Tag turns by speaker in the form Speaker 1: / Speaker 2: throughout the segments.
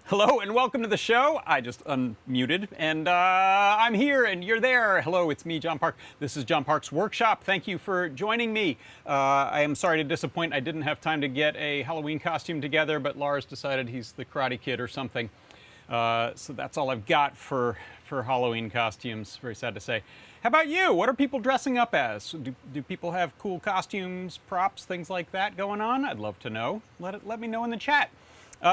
Speaker 1: Hello and welcome to the show. I just unmuted and I'm here and you're there. Hello, it's me, John Park. This is John Park's Workshop. Thank you for joining me. I am sorry to disappoint. I didn't have time to get a Halloween costume together, but Lars decided he's the Karate Kid or something. So that's all I've got for Halloween costumes. Very sad to say. How about you? What are people dressing up as? Do people have cool costumes, props, things like that going on? I'd love to know. Let me know in the chat.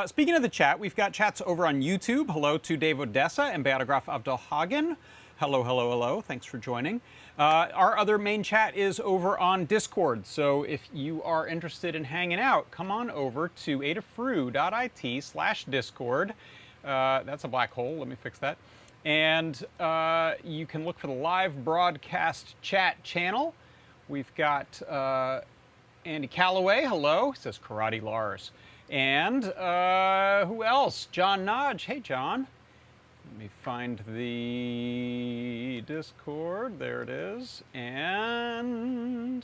Speaker 1: Speaking of the chat, we've got chats over on YouTube. Hello to Dave Odessa and Beatograf Abdelhagen. Hello, hello, hello. Thanks for joining. Our other main chat is over on Discord. So if you are interested in hanging out, come on over to adafruit.it/Discord. That's a black hole. Let me fix that. And you can look for the live broadcast chat channel. We've got Andy Calloway. Hello. He says Karate Lars. And who else? John Nodge. Hey, John. Let me find the Discord. There it is. And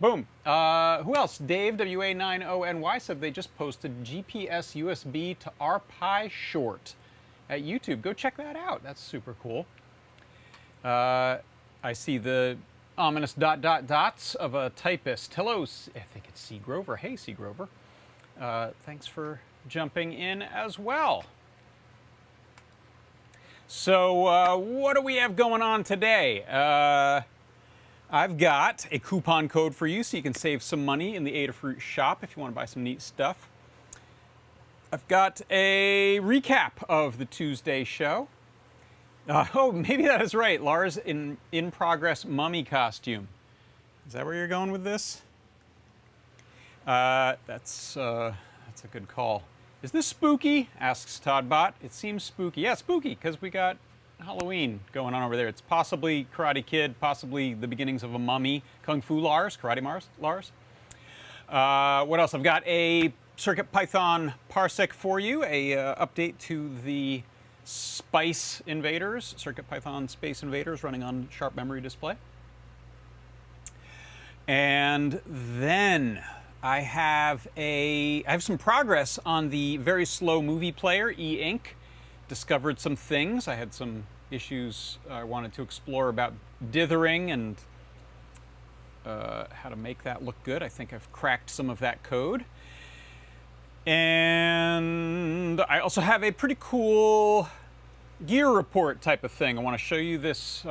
Speaker 1: boom. Who else? Dave, WA90NY, said they just posted GPS USB to RPi short at YouTube. Go check that out. That's super cool. I see the ominous dots of a typist. Hello, I think it's C. Grover. Hey, C. Grover. Thanks for jumping in as well. So what do we have going on today? I've got a coupon code for you so you can save some money in the Adafruit shop if you want to buy some neat stuff. I've got a recap of the Tuesday show. Oh, maybe that is right. Lars in progress mummy costume. Is that where you're going with this? That's a good call. Is this spooky? Asks Toddbot. It seems spooky. Yeah, spooky, because we got Halloween going on over there. It's possibly Karate Kid, possibly the beginnings of a mummy. Kung Fu Lars, Karate Lars. What else? I've got a CircuitPython Parsec for you, a update to the Spice Invaders, CircuitPython Space Invaders running on Sharp Memory Display. And then I have some progress on the very slow movie player, E-Ink. Discovered some things. I had some issues I wanted to explore about dithering and how to make that look good. I think I've cracked some of that code. And I also have a pretty cool gear report type of thing. I want to show you this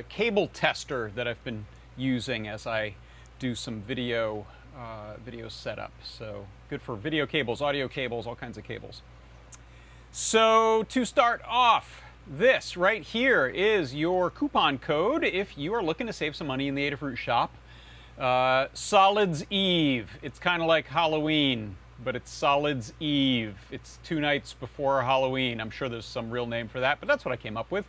Speaker 1: cable tester that I've been using as I do some video setup. So good for video cables, audio cables, all kinds of cables. So to start off, this right here is your coupon code if you are looking to save some money in the Adafruit shop. Solids Eve. It's kind of like Halloween but it's Solids Eve. It's 2 nights before Halloween. I'm sure there's some real name for that, but that's what I came up with.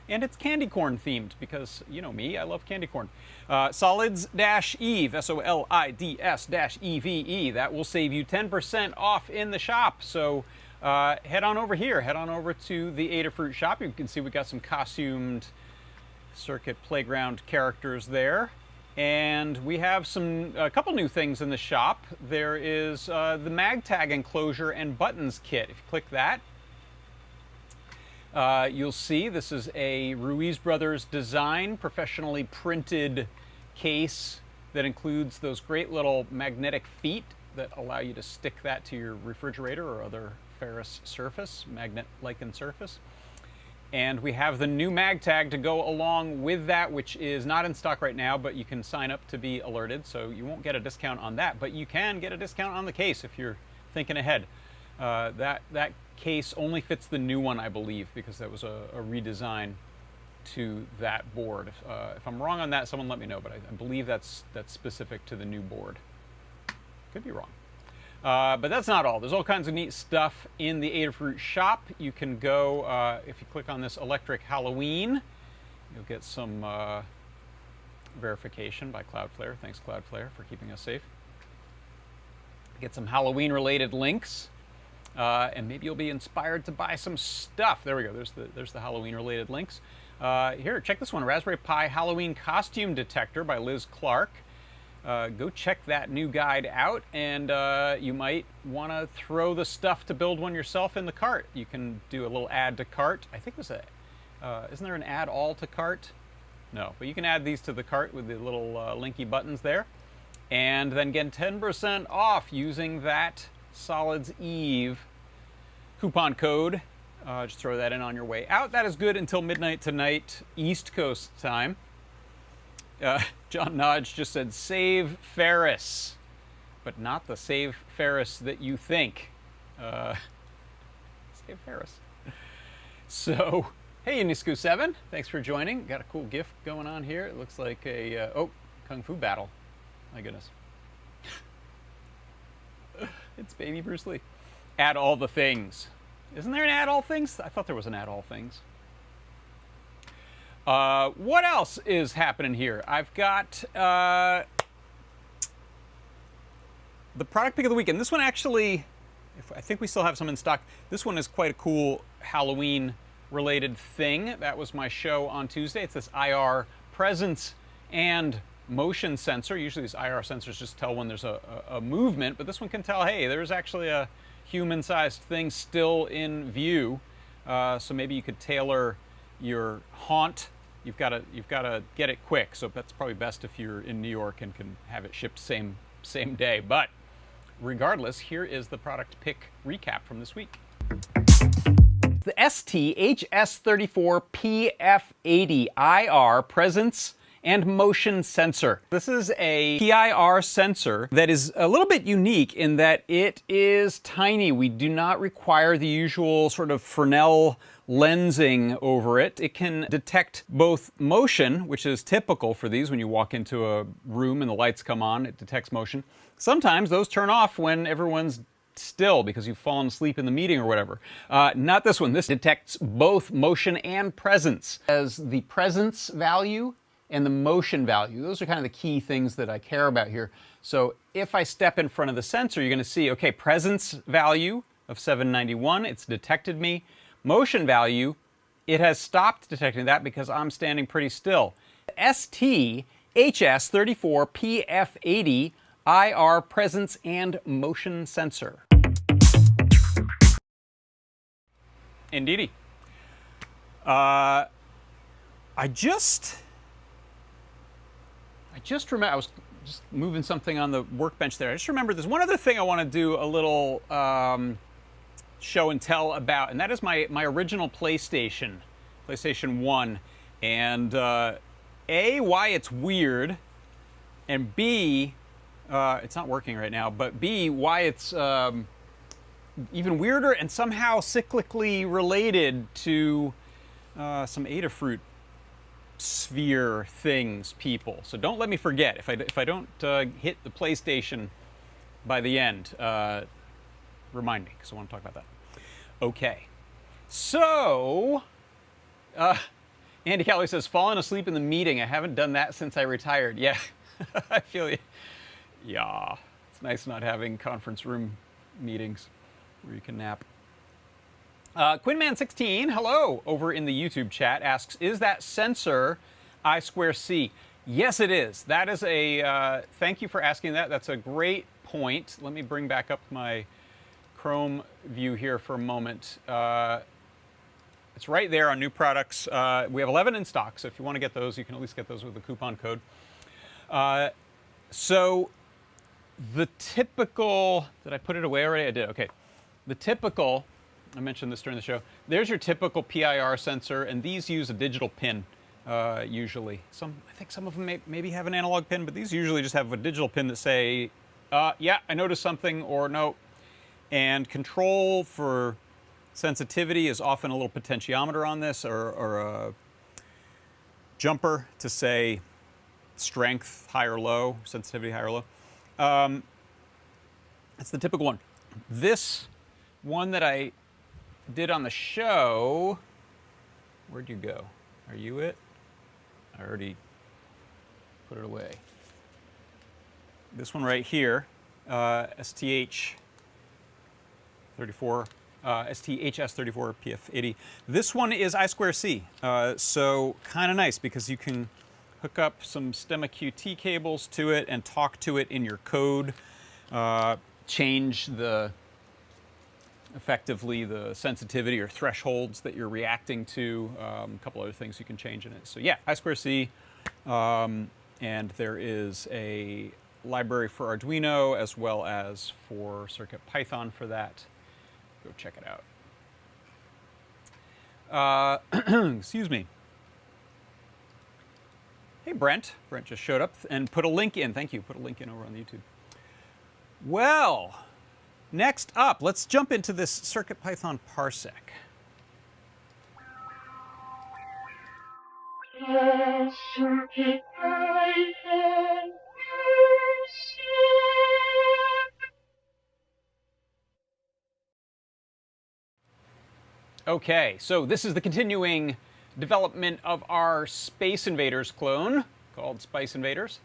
Speaker 1: And it's candy corn themed because, you know me, I love candy corn. Solids-Eve, SOLIDS-EVE. That will save you 10% off in the shop. So head on over here. Head on over to the Adafruit shop. You can see we got some costumed Circuit Playground characters there. And we have a couple new things in the shop. There is the mag tag enclosure and buttons kit. If you click that, you'll see this is a Ruiz Brothers design, professionally printed case that includes those great little magnetic feet that allow you to stick that to your refrigerator or other ferrous surface, magnet-like surface. And we have the new mag tag to go along with that, which is not in stock right now, but you can sign up to be alerted, so you won't get a discount on that, but you can get a discount on the case if you're thinking ahead. That case only fits the new one, I believe, because that was a redesign to that board. If I'm wrong on that, someone let me know, but I believe that's specific to the new board. Could be wrong. But that's not all. There's all kinds of neat stuff in the Adafruit shop. You can go, if you click on this Electric Halloween, you'll get some verification by Cloudflare. Thanks, Cloudflare, for keeping us safe. Get some Halloween-related links. And maybe you'll be inspired to buy some stuff. There we go. There's the Halloween-related links. Here, check this one. Raspberry Pi Halloween Costume Detector by Liz Clark. Go check that new guide out, and you might want to throw the stuff to build one yourself in the cart. You can do a little add to cart. I think there's isn't there an add all to cart? No, but you can add these to the cart with the little linky buttons there, and then get 10% off using that Solids Eve coupon code. Just throw that in on your way out. That is good until midnight tonight, East Coast time. John Nodge just said, save Ferris, but not the save Ferris that you think. Save Ferris. So, hey, Nisku7, thanks for joining. Got a cool GIF going on here. It looks like a, Kung Fu battle. My goodness. It's baby Bruce Lee. Add all the things. Isn't there an add all things? I thought there was an add all things. What else is happening here? I've got the product pick of the weekend. This one actually, I think we still have some in stock. This one is quite a cool Halloween-related thing. That was my show on Tuesday. It's this IR presence and motion sensor. Usually these IR sensors just tell when there's a movement, but this one can tell, hey, there's actually a human-sized thing still in view. So maybe you could tailor your haunt. You've got to get it quick. So that's probably best if you're in New York and can have it shipped same day. But regardless, here is the product pick recap from this week. The ST-HS34PF80 IR presence and motion sensor. This is a PIR sensor that is a little bit unique in that it is tiny. We do not require the usual sort of Fresnel lensing over it. It can detect both motion, which is typical for these when you walk into a room and the lights come on, it detects motion. Sometimes those turn off when everyone's still because you've fallen asleep in the meeting or whatever. Not this one. This detects both motion and presence. As the presence value and the motion value. Those are kind of the key things that I care about here. So if I step in front of the sensor, you're going to see, okay, presence value of 791, it's detected me. Motion value, it has stopped detecting that because I'm standing pretty still. ST-HS34PF80 IR presence and motion sensor. Indeedy. I just remember, I was just moving something on the workbench there. I just remember there's one other thing I want to do a little show and tell about, and that is my original PlayStation 1, and A, why it's weird, and B, it's not working right now, but B, why it's even weirder and somehow cyclically related to some Adafruit sphere things, people. So don't let me forget. If I don't hit the PlayStation by the end. Remind me, because I want to talk about that. Okay. So, Andy Calloway says, fallen asleep in the meeting. I haven't done that since I retired. Yeah, I feel you. Yeah, it's nice not having conference room meetings where you can nap. Quinman16, hello, over in the YouTube chat, asks, is that sensor I2C? Yes, it is. That is a, thank you for asking that. That's a great point. Let me bring back up my Chrome view here for a moment. It's right there on new products. We have 11 in stock, so if you want to get those, you can at least get those with the coupon code. So the typical, did I put it away already? I did, okay. The typical, I mentioned this during the show, there's your typical PIR sensor, and these use a digital pin, usually. I think some of them maybe have an analog pin, but these usually just have a digital pin that say, yeah, I noticed something, or no. And control for sensitivity is often a little potentiometer on this, or a jumper to say strength, high or low, sensitivity, high or low. That's the typical one. This one that I did on the show, where'd you go? Are you it? I already put it away. This one right here, STH34, STHS34PF80. This one is I2C, so kind of nice because you can hook up some Stemma QT cables to it and talk to it in your code, change effectively the sensitivity or thresholds that you're reacting to, a couple other things you can change in it. So yeah, I2C, and there is a library for Arduino as well as for CircuitPython for that. Go check it out. Excuse me. Hey, Brent. Brent just showed up and put a link in. Thank you. Put a link in over on the YouTube. Well, next up, let's jump into this CircuitPython Parsec. CircuitPython Parsec. Okay, so this is the continuing development of our Space Invaders clone called Spice Invaders.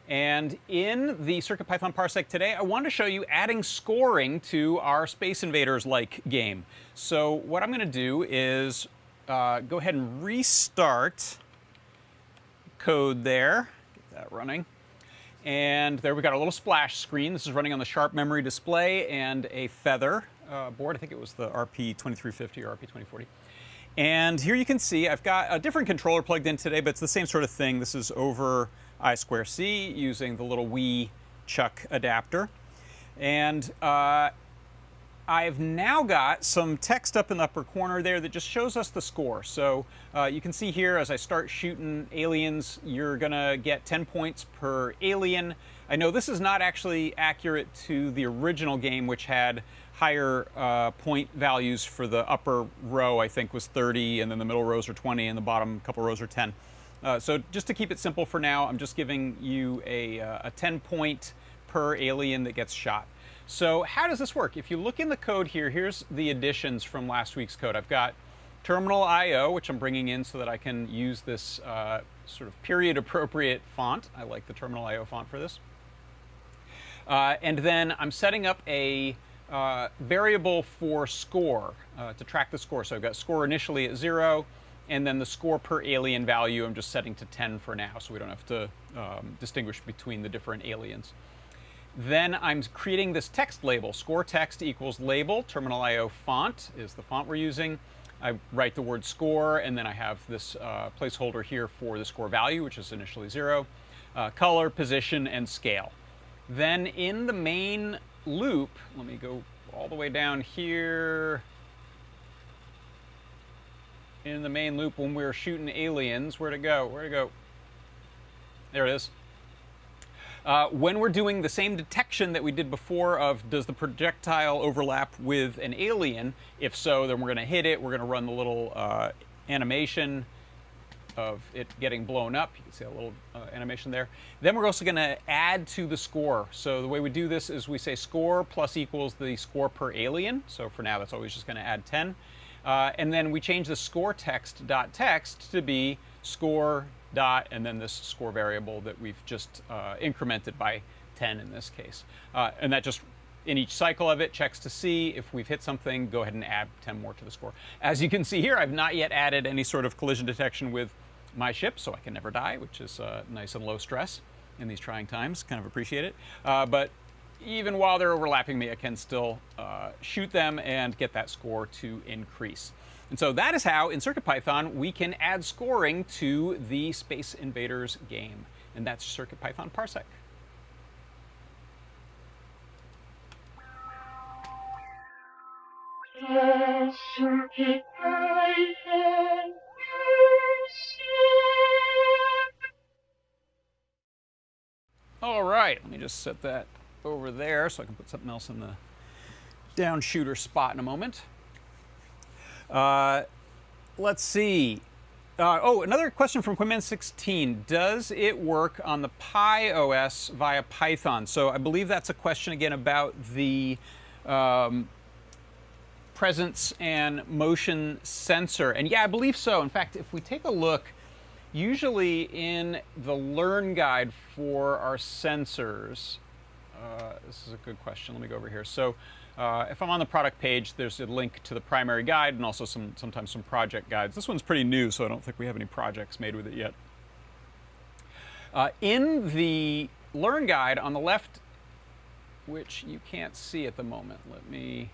Speaker 1: And in the CircuitPython Parsec today, I want to show you adding scoring to our Space Invaders-like game. So what I'm going to do is go ahead and restart code there. Get that running. And there we got a little splash screen. This is running on the Sharp memory display and a Feather board. I think it was the RP2350 or RP2040. And here you can see I've got a different controller plugged in today, but it's the same sort of thing. This is over I2C using the little Wii Chuck adapter. And I've now got some text up in the upper corner there that just shows us the score. So you can see here as I start shooting aliens, you're going to get 10 points per alien. I know this is not actually accurate to the original game, which had higher point values for the upper row, I think, was 30, and then the middle rows are 20, and the bottom couple rows are 10. So just to keep it simple for now, I'm just giving you a 10 point per alien that gets shot. So how does this work? If you look in the code here, here's the additions from last week's code. I've got terminal IO, which I'm bringing in so that I can use this sort of period-appropriate font. I like the terminal IO font for this. And then I'm setting up a variable for score to track the score. So I've got score initially at 0, and then the score per alien value I'm just setting to 10 for now, so we don't have to distinguish between the different aliens. Then I'm creating this text label. Score text equals label. Terminal IO font is the font we're using. I write the word score, and then I have this placeholder here for the score value, which is initially 0, color, position, and scale. Then in the main loop, let me go all the way down here. In the main loop, when we were shooting aliens, where'd it go? Where'd it go? There it is. When we're doing the same detection that we did before of does the projectile overlap with an alien? If so, then we're going to hit it. We're going to run the little animation of it getting blown up. You can see a little animation there. Then we're also going to add to the score. So the way we do this is we say score plus equals the score per alien. So for now, that's always just going to add 10. And then we change the score text.text to be score dot and then this score variable that we've just incremented by 10 in this case. And that just, in each cycle of it, checks to see if we've hit something, go ahead and add 10 more to the score. As you can see here, I've not yet added any sort of collision detection with my ship, so I can never die, which is nice and low stress in these trying times. Kind of appreciate it. But even while they're overlapping me, I can still shoot them and get that score to increase. And so that is how, in CircuitPython, we can add scoring to the Space Invaders game. And that's CircuitPython Parsec.
Speaker 2: CircuitPython Parsec.
Speaker 1: All right, let me just set that over there so I can put something else in the down shooter spot in a moment. Let's see. Oh, another question from Quimman16. Does it work on the Pi OS via Python? So I believe that's a question again about the presence and motion sensor. And yeah, I believe so. In fact, if we take a look, usually in the Learn guide for our sensors, this is a good question. Let me go over here. So if I'm on the product page, there's a link to the primary guide and also sometimes some project guides. This one's pretty new, so I don't think we have any projects made with it yet. In the Learn guide on the left, which you can't see at the moment, let me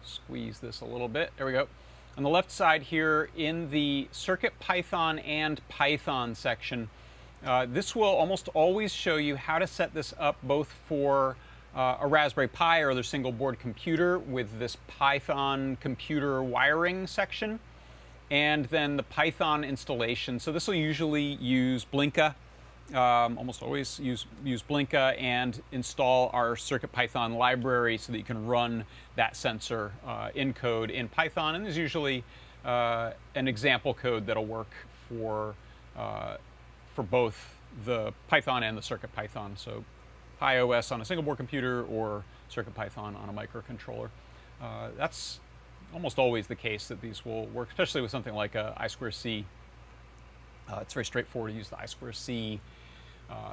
Speaker 1: squeeze this a little bit. There we go. On the left side here in the CircuitPython and Python section, this will almost always show you how to set this up both for a Raspberry Pi or other single board computer with this Python computer wiring section, and then the Python installation. So this will usually use Blinka, almost always use Blinka, and install our CircuitPython library so that you can run that sensor in code in Python. And there's usually an example code that'll work for both the Python and the CircuitPython. So Pi OS on a single board computer or CircuitPython on a microcontroller. That's almost always the case that these will work, especially with something like I2C. It's very straightforward to use the I2C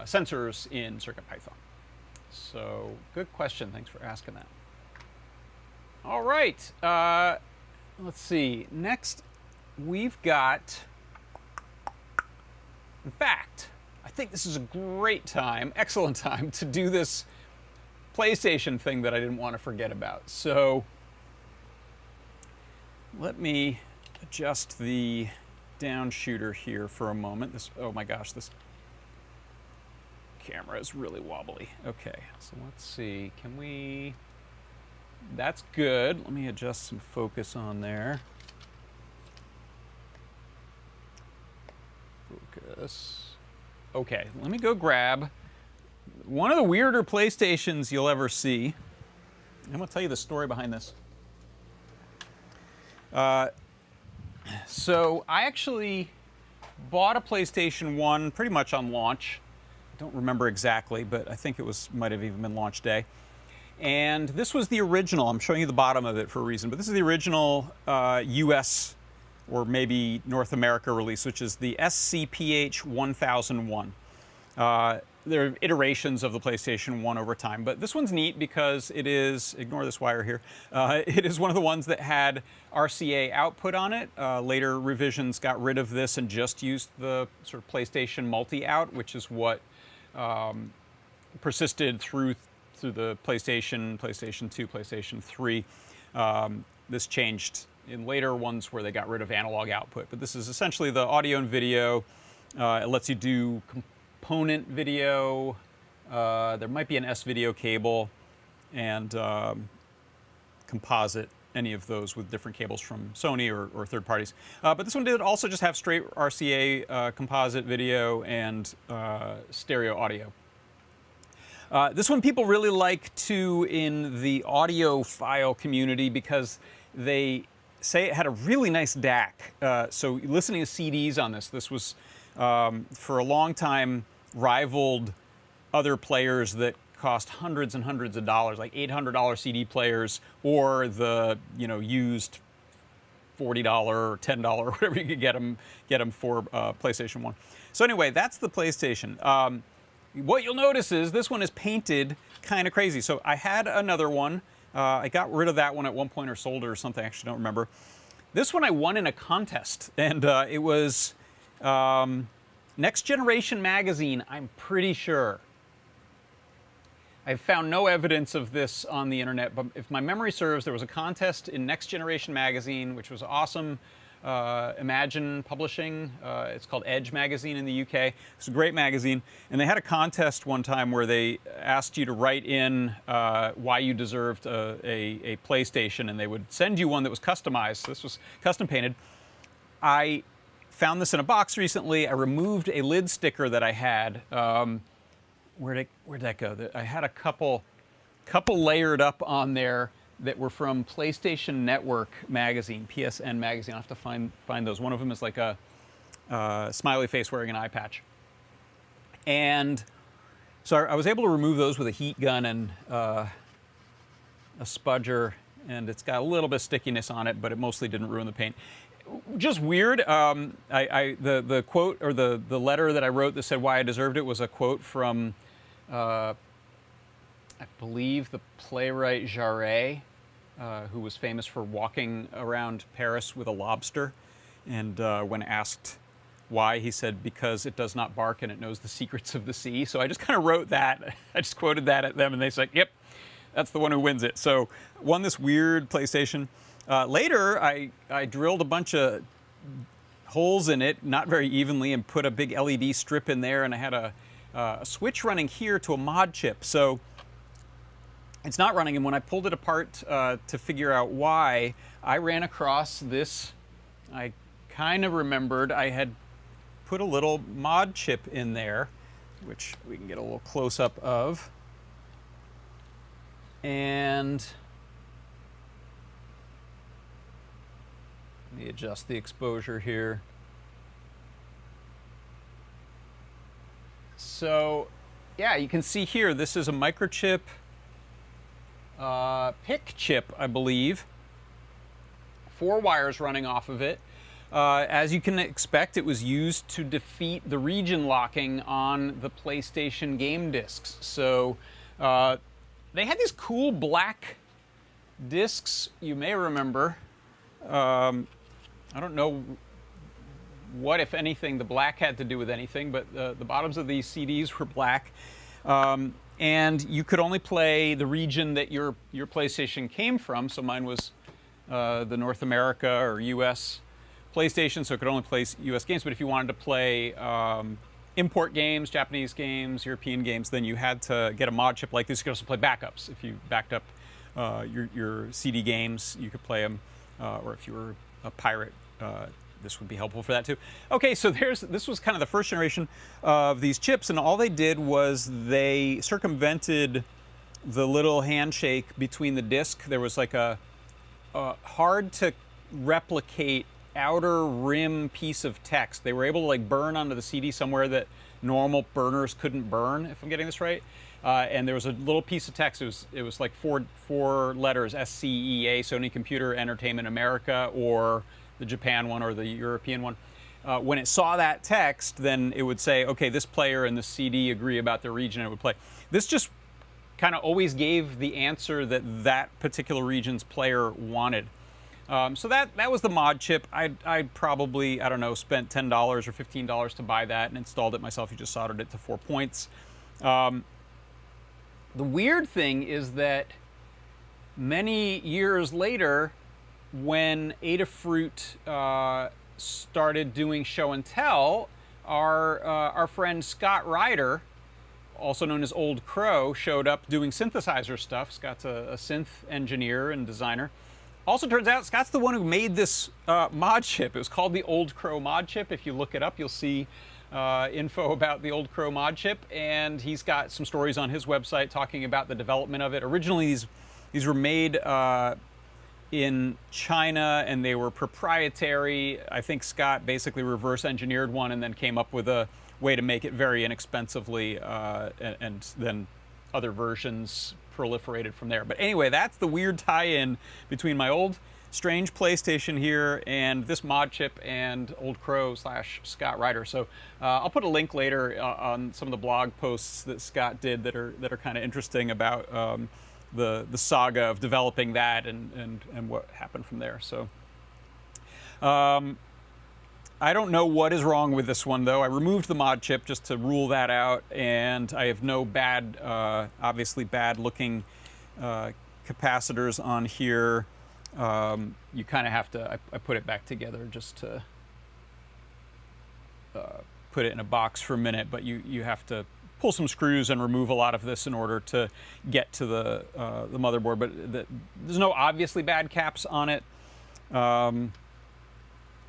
Speaker 1: sensors in CircuitPython. So good question. Thanks for asking that. All right. Let's see. Next, we've got, in fact, I think this is a great time, excellent time, to do this PlayStation thing that I didn't want to forget about. So let me adjust the down shooter here for a moment. This, oh my gosh, this camera is really wobbly. Okay, so let's see. Can we... That's good. Let me adjust some focus on there. Focus. Okay, let me go grab one of the weirder PlayStations you'll ever see. I'm going to tell you the story behind this. So I actually bought a PlayStation 1 pretty much on launch. I don't remember exactly, but I think it might have even been launch day. And this was the original. I'm showing you the bottom of it for a reason, but this is the original US or maybe North America release, which is the SCPH 1001. There are iterations of the PlayStation 1 over time, but this one's neat because it is, ignore this wire here, it is one of the ones that had RCA output on it. Later revisions got rid of this and just used the sort of PlayStation multi-out, which is what persisted through the PlayStation 2, PlayStation 3. This changed in later ones where they got rid of analog output, but this is essentially the audio and video. It lets you do component video. There might be an S-video cable and composite, any of those with different cables from Sony or third parties. But this one did also just have straight RCA composite video and stereo audio. This one people really like too in the audiophile community because they say it had a really nice DAC. So listening to CDs on this was for a long time rivaled other players that cost hundreds and hundreds of dollars, like $800 CD players, or the used $40 or $10, whatever you could get them for PlayStation 1. So anyway, that's the PlayStation. What you'll notice is this one is painted kind of crazy. So I had another one. I got rid of that one at one point or sold it or something. I actually don't remember. This one I won in a contest, and it was Next Generation magazine, I'm pretty sure. I've found no evidence of this on the internet, but if my memory serves, there was a contest in Next Generation magazine, which was awesome. Imagine Publishing. It's called Edge magazine in the UK. It's a great magazine. And they had a contest one time where they asked you to write in why you deserved a PlayStation, and they would send you one that was customized. So this was custom painted. I found this in a box recently. I removed a lid sticker that I had. Where'd that go? I had a couple layered up on there that were from PlayStation Network magazine, PSN magazine. I'll have to find those. One of them is like a smiley face wearing an eye patch. And so I was able to remove those with a heat gun and a spudger, and it's got a little bit of stickiness on it, but it mostly didn't ruin the paint. Just weird. The quote, or the letter that I wrote that said why I deserved it, was a quote from I believe the playwright Jarre, who was famous for walking around Paris with a lobster. And when asked why, he said, because it does not bark and it knows the secrets of the sea. So I just kind of wrote that. I just quoted that at them, and they said, yep, that's the one who wins it. So won this weird PlayStation. Later, I drilled a bunch of holes in it, not very evenly, and put a big LED strip in there, and I had a switch running here to a mod chip. So it's not running, and when I pulled it apart to figure out why, I ran across this. I kind of remembered I had put a little mod chip in there, which we can get a little close-up of. And let me adjust the exposure here. So, yeah, you can see here, this is a microchip PIC chip, I believe. 4 wires running off of it. As you can expect, it was used to defeat the region locking on the PlayStation game discs. So they had these cool black discs, you may remember. I don't know what, if anything, the black had to do with anything, but the bottoms of these CDs were black. And you could only play the region that your PlayStation came from. So mine was the North America or US PlayStation, so it could only play US games. But if you wanted to play import games, Japanese games, European games, then you had to get a mod chip like this. You could also play backups. If you backed up your CD games, you could play them. Or if you were a pirate, this would be helpful for that too. Okay, so this was kind of the first generation of these chips, and all they did was they circumvented the little handshake between the disc. There was like a hard to replicate outer rim piece of text. They were able to like burn onto the CD somewhere that normal burners couldn't burn, if I'm getting this right. And there was a little piece of text. It was like four letters, SCEA, Sony Computer Entertainment America, or the Japan one or the European one. When it saw that text, then it would say, okay, this player and the CD agree about their region, and it would play. This just kind of always gave the answer that that particular region's player wanted. So that was the mod chip. I probably, I don't know, spent $10 or $15 to buy that and installed it myself. You just soldered it to 4 points. The weird thing is that many years later, when Adafruit started doing show and tell, our friend Scott Ryder, also known as Old Crow, showed up doing synthesizer stuff. Scott's a synth engineer and designer. Also turns out Scott's the one who made this mod chip. It was called the Old Crow mod chip. If you look it up, you'll see info about the Old Crow mod chip, and he's got some stories on his website talking about the development of it. Originally, these were made in China, and they were proprietary. I think Scott basically reverse engineered one and then came up with a way to make it very inexpensively, and then other versions proliferated from there. But anyway, that's the weird tie-in between my old strange PlayStation here and this mod chip and Old Crow / Scott Ryder. So I'll put a link later on some of the blog posts that Scott did that are kind of interesting about the saga of developing that and what happened from there. So I don't know what is wrong with this one, though. I removed the mod chip just to rule that out, and I have no bad, obviously bad-looking capacitors on here. You kind of have to, I put it back together just to put it in a box for a minute, but you have to pull some screws and remove a lot of this in order to get to the motherboard. But there's no obviously bad caps on it.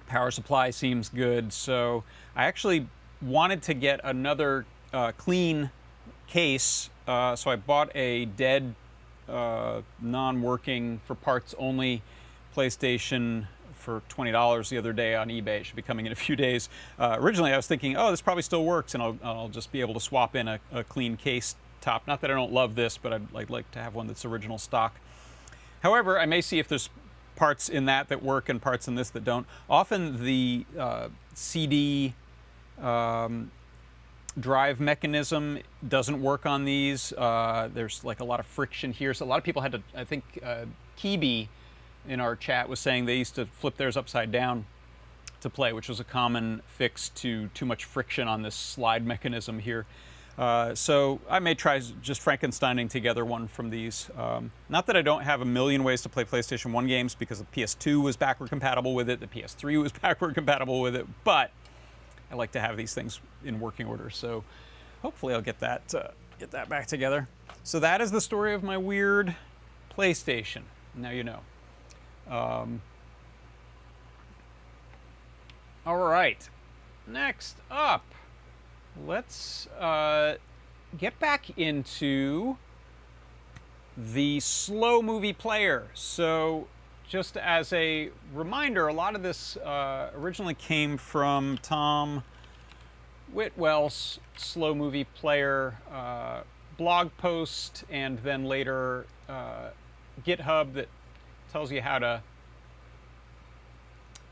Speaker 1: Power supply seems good, so I actually wanted to get another clean case, so I bought a dead, non-working, for parts only PlayStation for $20 the other day on eBay. It should be coming in a few days. Originally I was thinking, oh, this probably still works, and I'll just be able to swap in a clean case top. Not that I don't love this, but I'd like to have one that's original stock. However, I may see if there's parts in that work and parts in this that don't. Often the CD drive mechanism doesn't work on these. There's like a lot of friction here. So a lot of people had to, I think Kibi in our chat was saying they used to flip theirs upside down to play, which was a common fix to too much friction on this slide mechanism here. So I may try just Frankensteining together one from these. Not that I don't have a million ways to play PlayStation 1 games, because the PS2 was backward compatible with it, the PS3 was backward compatible with it, but I like to have these things in working order. So hopefully I'll get that back together. So that is the story of my weird PlayStation. Now you know. All right, next up, let's get back into the slow movie player. So just as a reminder, a lot of this originally came from Tom Whitwell's slow movie player blog post, and then later GitHub that tells you how to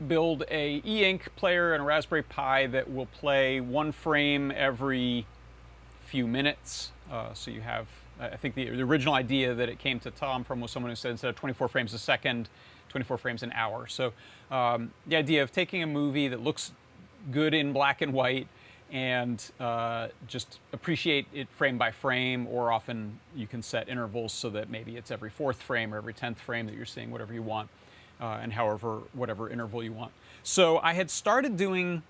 Speaker 1: build a e-ink player and a Raspberry Pi that will play one frame every few minutes. So you have, I think the original idea that it came to Tom from was someone who said instead of 24 frames a second, 24 frames an hour. So the idea of taking a movie that looks good in black and white and just appreciate it frame by frame, or often you can set intervals so that maybe it's every 4th frame or every 10th frame that you're seeing whatever you want. And whatever interval you want. So I had started doing,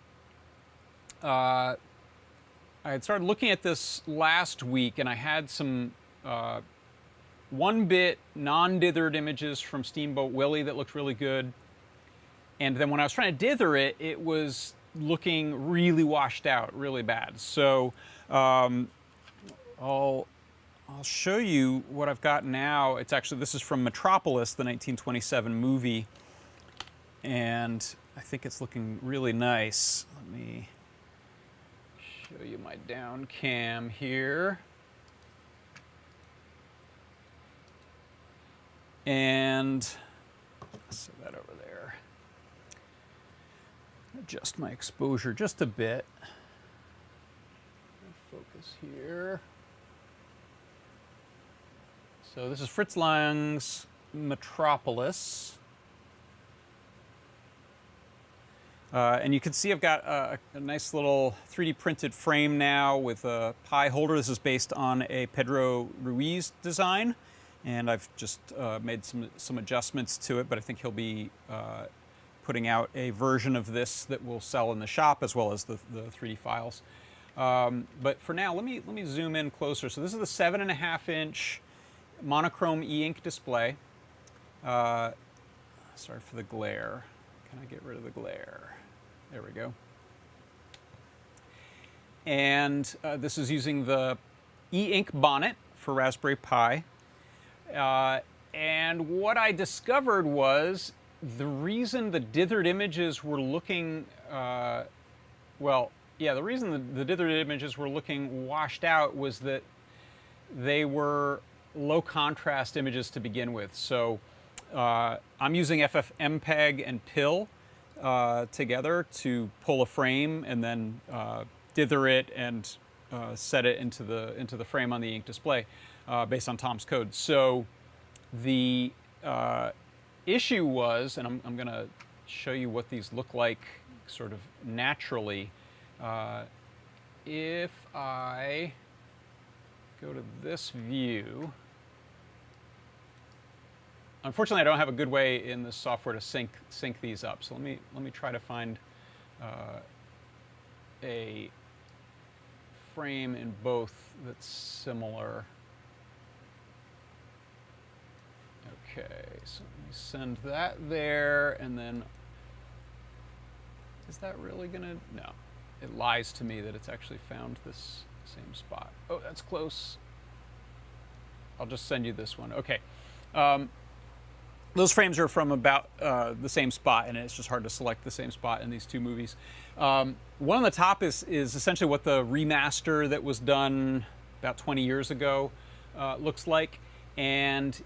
Speaker 1: I had started looking at this last week, and I had some 1-bit non-dithered images from Steamboat Willie that looked really good. And then when I was trying to dither it, it was looking really washed out, really bad. So I'll show you what I've got now. It's actually, this is from Metropolis, the 1927 movie, and I think it's looking really nice. Let me show you my down cam here. And set that over there. Adjust my exposure just a bit. Focus here. So this is Fritz Lang's Metropolis. And you can see I've got a nice little 3D printed frame now with a Pi holder. This is based on a Pedro Ruiz design, and I've just made some adjustments to it, but I think he'll be putting out a version of this that will sell in the shop, as well as the 3D files. But for now, let me zoom in closer. So this is the 7.5-inch monochrome e-ink display. Sorry for the glare. Can I get rid of the glare? There we go. And this is using the e-ink bonnet for Raspberry Pi. And what I discovered was the reason the dithered images were looking, the reason the dithered images were looking washed out was that they were low contrast images to begin with. So I'm using FFmpeg and PIL together to pull a frame and then dither it and set it into the frame on the ink display based on Tom's code. So the issue was, and I'm going to show you what these look like sort of naturally. If I go to this view, unfortunately I don't have a good way in this software to sync these up. So let me try to find a frame in both that's similar. Okay, so let me send that there, and then is that really gonna? No, it lies to me that it's actually found this same spot. Oh, that's close. I'll just send you this one. Okay. Those frames are from about the same spot, and it's just hard to select the same spot in these two movies. One on the top is essentially what the remaster that was done about 20 years ago looks like, and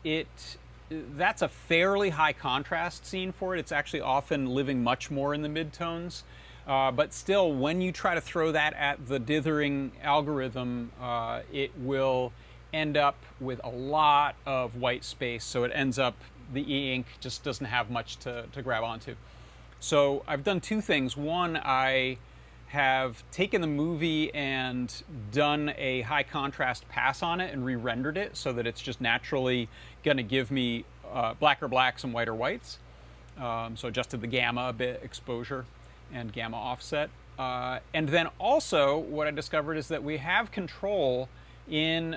Speaker 1: that's a fairly high contrast scene for it. It's actually often living much more in the midtones. But still, when you try to throw that at the dithering algorithm, it will end up with a lot of white space. So it ends up, the e-ink just doesn't have much to grab onto. So I've done two things. One, I have taken the movie and done a high contrast pass on it and re-rendered it so that it's just naturally going to give me blacker blacks and whiter whites. So adjusted the gamma a bit, exposure and gamma offset. And then also what I discovered is that we have control in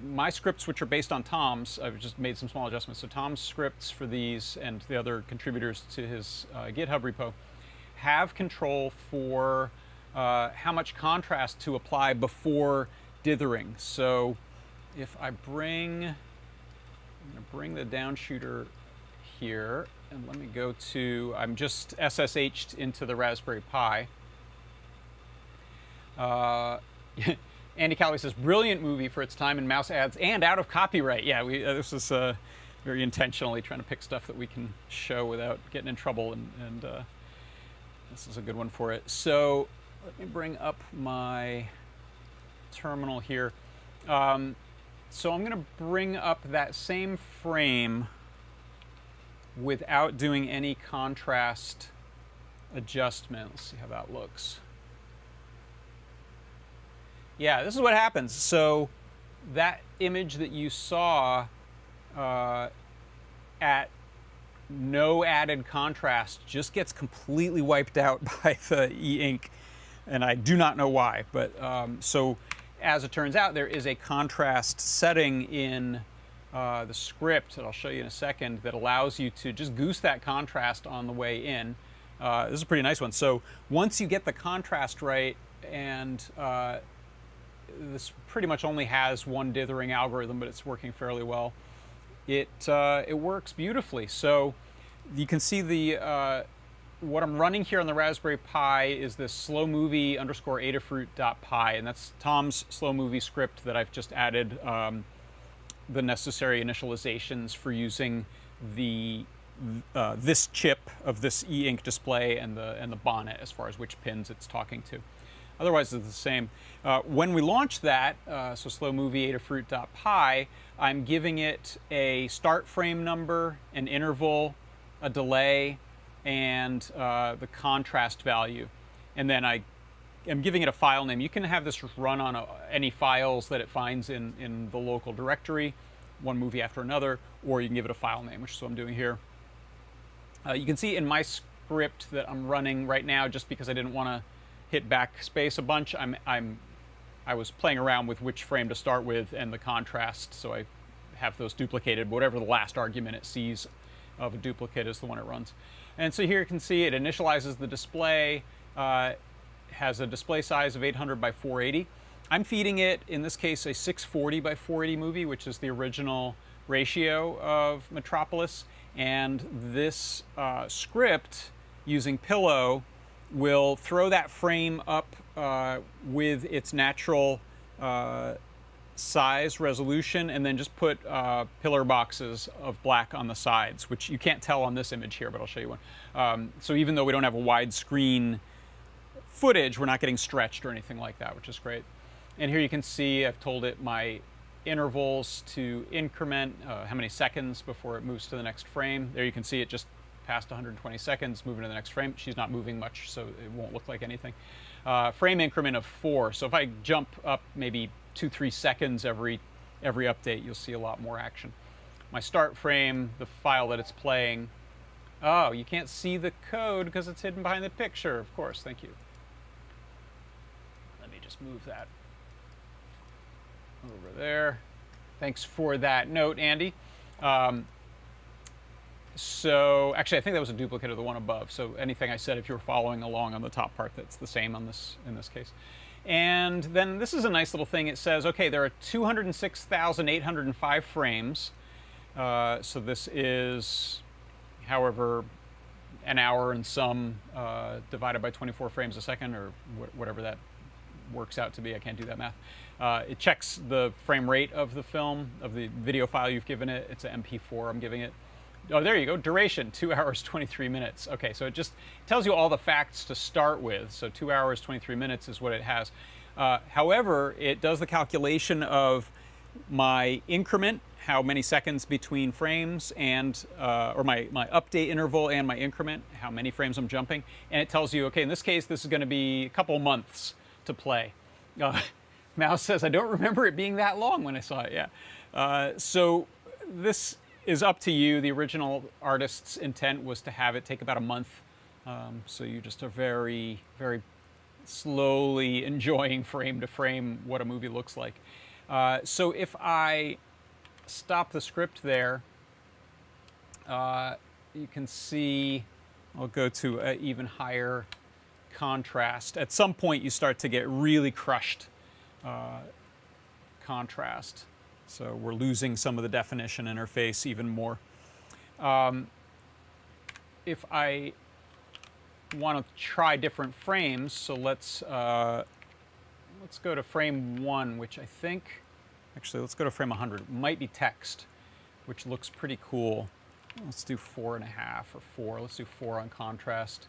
Speaker 1: my scripts, which are based on Tom's. I've just made some small adjustments. So Tom's scripts for these and the other contributors to his GitHub repo have control for how much contrast to apply before dithering. So if I'm going to bring the downshooter here, and let me go to, I'm just SSH'd into the Raspberry Pi. Andy Calloway says, brilliant movie for its time in mouse ads and out of copyright. Yeah, this is very intentionally trying to pick stuff that we can show without getting in trouble, and this is a good one for it. So let me bring up my terminal here. So I'm going to bring up that same frame without doing any contrast adjustment. Let's see how that looks. Yeah, this is what happens. So that image that you saw at no added contrast just gets completely wiped out by the e-ink, and I do not know why. But so as it turns out, there is a contrast setting in the script that I'll show you in a second that allows you to just goose that contrast on the way in. This is a pretty nice one. So once you get the contrast right, and this pretty much only has one dithering algorithm, but it's working fairly well. It works beautifully. So you can see the what I'm running here on the Raspberry Pi is this slow movie _Adafruit.py, and that's Tom's slow movie script that I've just added the necessary initializations for using the this chip of this e-ink display and the bonnet as far as which pins it's talking to. Otherwise, it's the same. When we launch that, so slow movie Adafruit.py, I'm giving it a start frame number, an interval, a delay, and the contrast value. And then I am giving it a file name. You can have this run on any files that it finds in the local directory, one movie after another, or you can give it a file name, which is what I'm doing here. You can see in my script that I'm running right now, just because I didn't want to hit backspace a bunch, I was playing around with which frame to start with and the contrast, so I have those duplicated. Whatever the last argument it sees of a duplicate is the one it runs. And so here you can see it initializes the display, has a display size of 800 by 480. I'm feeding it, in this case, a 640 by 480 movie, which is the original ratio of Metropolis, and this script using Pillow will throw that frame up with its natural size resolution, and then just put pillar boxes of black on the sides, which you can't tell on this image here, but I'll show you one. So even though we don't have a widescreen footage, we're not getting stretched or anything like that, which is great. And here you can see I've told it my intervals to increment, how many seconds before it moves to the next frame. There you can see it just past 120 seconds, moving to the next frame. She's not moving much, so it won't look like anything. Frame increment of 4. So if I jump up maybe 2-3 seconds every update, you'll see a lot more action. My start frame, the file that it's playing. Oh, you can't see the code because it's hidden behind the picture. Of course, thank you. Let me just move that over there. Thanks for that note, Andy. So actually, I think that was a duplicate of the one above. So anything I said, if you were following along on the top part, that's the same on this in this case. And then this is a nice little thing. It says, okay, there are 206,805 frames. So this is, however, an hour and some divided by 24 frames a second, or whatever that works out to be. I can't do that math. It checks the frame rate of the film, of the video file you've given it. It's an MP4 I'm giving it. Oh, there you go. Duration, 2 hours, 23 minutes. Okay, so it just tells you all the facts to start with. So 2 hours, 23 minutes is what it has. However, it does the calculation of my increment, how many seconds between frames, and or my update interval and my increment, how many frames I'm jumping. And it tells you, okay, in this case, this is going to be a couple months to play. Mouse says, I don't remember it being that long when I saw it. Yeah. So this is up to you. The original artist's intent was to have it take about a month. So you just are very, very slowly enjoying frame to frame what a movie looks like. So if I stop the script there, you can see, I'll go to an even higher contrast. At some point you start to get really crushed contrast. So we're losing some of the definition in her face even more. If I want to try different frames, so let's go to frame 1, which I think, actually let's go to frame 100. It might be text, which looks pretty cool. Let's do 4.5 or 4. Let's do 4 on contrast.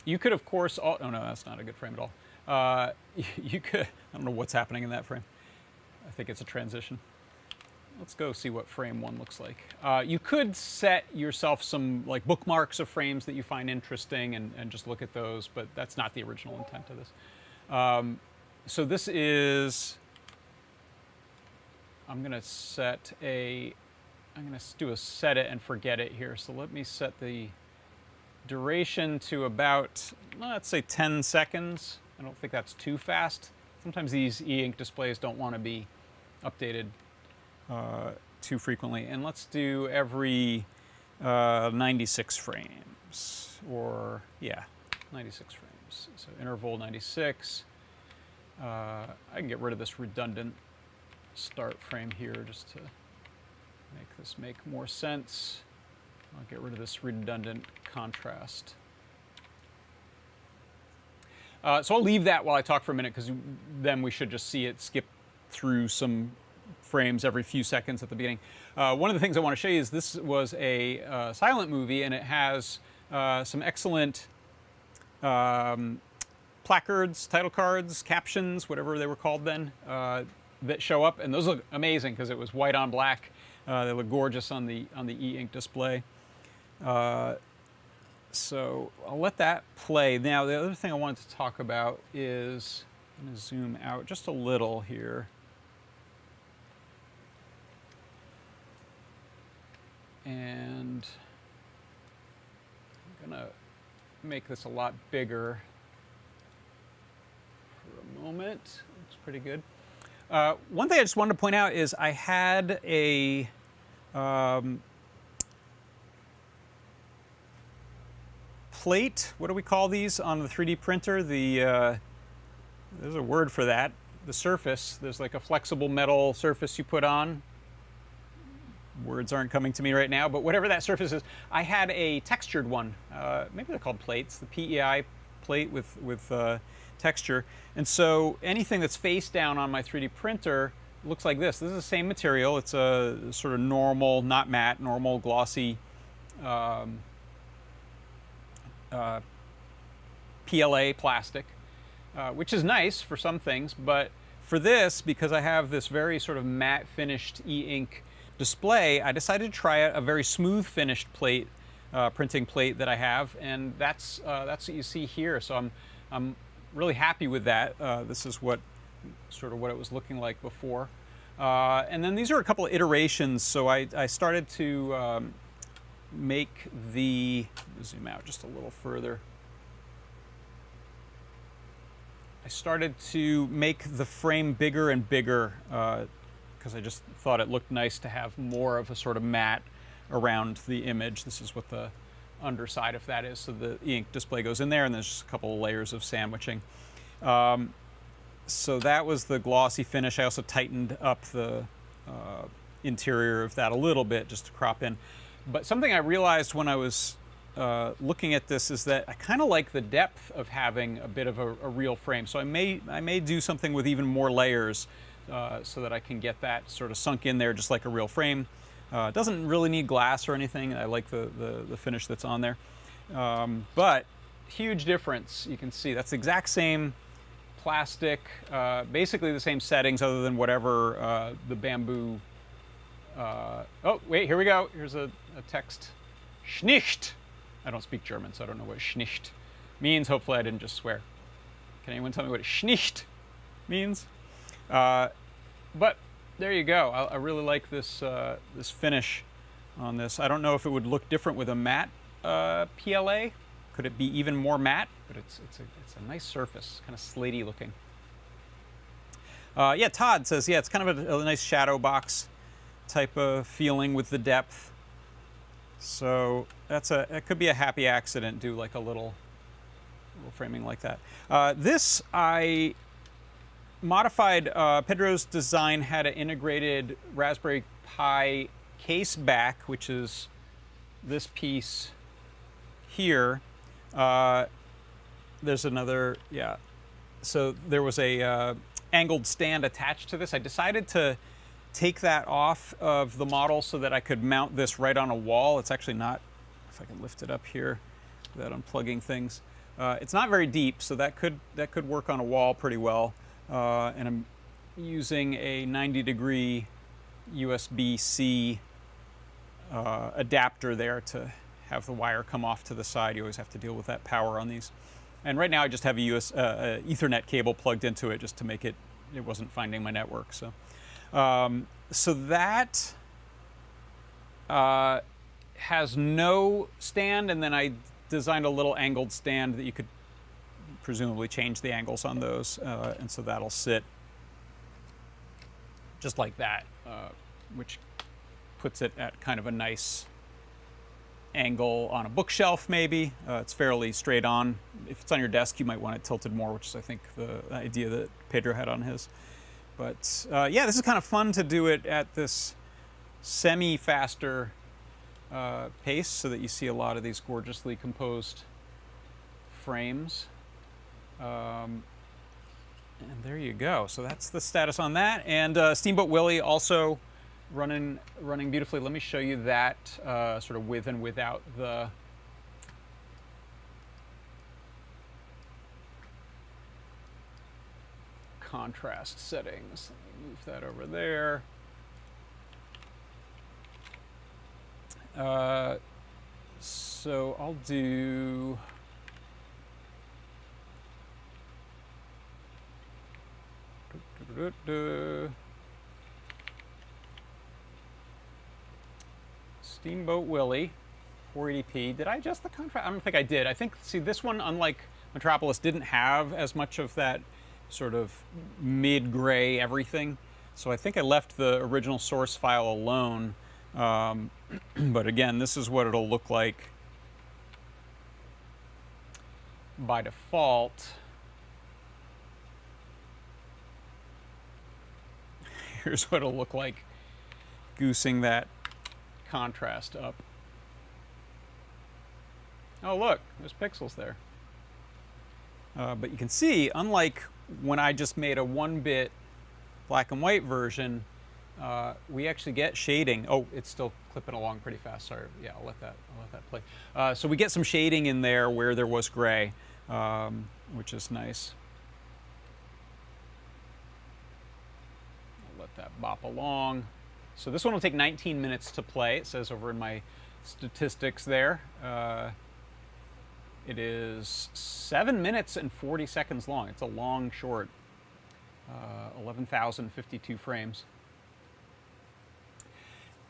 Speaker 1: You could, of course, oh no, that's not a good frame at all. You could, I don't know what's happening in that frame. I think it's a transition. Let's go see what frame 1 looks like. You could set yourself some like bookmarks of frames that you find interesting and just look at those, but that's not the original intent of this. So this is, I'm going to do a set it and forget it here. So let me set the duration to about, let's say 10 seconds. I don't think that's too fast. Sometimes these e-ink displays don't want to be updated too frequently. And let's do every 96 frames, or yeah, 96 frames. So interval 96. I can get rid of this redundant start frame here just to make this make more sense. I'll get rid of this redundant contrast. So I'll leave that while I talk for a minute, because then we should just see it skip through some frames every few seconds at the beginning. One of the things I want to show you is this was a silent movie, and it has some excellent placards, title cards, captions, whatever they were called then, that show up, and those look amazing because it was white on black. They look gorgeous on the e-ink display. So I'll let that play. Now, the other thing I wanted to talk about is, I'm going to zoom out just a little here. And I'm going to make this a lot bigger for a moment. Looks pretty good. One thing I just wanted to point out is I had a plate, what do we call these on the 3D printer? There's a word for that. the surface. There's like a flexible metal surface you put on. Words aren't coming to me right now, but whatever that surface is, I had a textured one. Maybe they're called plates, the PEI plate with texture. And so anything that's face down on my 3D printer looks like this. This is the same material. It's a sort of normal, not matte, normal glossy PLA plastic, which is nice for some things, but for this, because I have this very sort of matte finished e-ink display, I decided to try a very smooth finished plate, printing plate that I have, and that's what you see here. So I'm really happy with that. This is what it was looking like before. And then these are a couple of iterations. So I started to make zoom out just a little further. I started to make the frame bigger and bigger because I just thought it looked nice to have more of a sort of matte around the image. This is what the underside of that is. So the ink display goes in there, and there's just a couple of layers of sandwiching. So that was the glossy finish. I also tightened up the interior of that a little bit just to crop in. But something I realized when I was looking at this is that I kind of like the depth of having a bit of a real frame. So I may do something with even more layers so that I can get that sort of sunk in there just like a real frame. It doesn't really need glass or anything. I like the finish that's on there. But huge difference. You can see that's the exact same plastic, basically the same settings other than whatever the bamboo. Oh, wait, here we go. Here's a text. Schnicht. I don't speak German, so I don't know what Schnicht means. Hopefully I didn't just swear. Can anyone tell me what Schnicht means? But there you go. I really like this this finish on this. I don't know if it would look different with a matte PLA. Could it be even more matte? But it's a nice surface, kind of slatey looking. Yeah, Todd says, yeah, it's kind of a nice shadow box type of feeling with the depth. So it could be a happy accident, do like a little framing like that. This I modified. Pedro's design had an integrated Raspberry Pi case back, which is this piece here. There's another, yeah. So there was a angled stand attached to this. I decided to take that off of the model so that I could mount this right on a wall. It's actually not, if I can lift it up here without unplugging things. It's not very deep, so that could work on a wall pretty well. And I'm using a 90-degree USB-C adapter there to have the wire come off to the side. You always have to deal with that power on these. And right now I just have a Ethernet cable plugged into it just to make it wasn't finding my network. So, so that has no stand, and then I designed a little angled stand that you could presumably change the angles on those, and so that'll sit just like that, which puts it at kind of a nice angle on a bookshelf maybe. It's fairly straight on. If it's on your desk, you might want it tilted more, which is I think the idea that Pedro had on his. But yeah, this is kind of fun to do it at this semi-faster pace so that you see a lot of these gorgeously composed frames. And there you go. So that's the status on that. And Steamboat Willie also running beautifully. Let me show you that sort of with and without the contrast settings. Let me move that over there. So I'll do Steamboat Willie, 480p. Did I adjust the contrast? I don't think I did. I think, see, this one, unlike Metropolis, didn't have as much of that sort of mid-gray everything. So I think I left the original source file alone. But again, this is what it'll look like by default. Here's what it'll look like goosing that contrast up. Oh, look, there's pixels there. But you can see, unlike when I just made a 1-bit black and white version, we actually get shading. Oh, it's still clipping along pretty fast. Sorry. Yeah, I'll let that play. So we get some shading in there where there was gray, which is nice. I'll let that bop along. So this one will take 19 minutes to play. It says over in my statistics there. It is 7 minutes and 40 seconds long. It's a long short. 11,052 frames.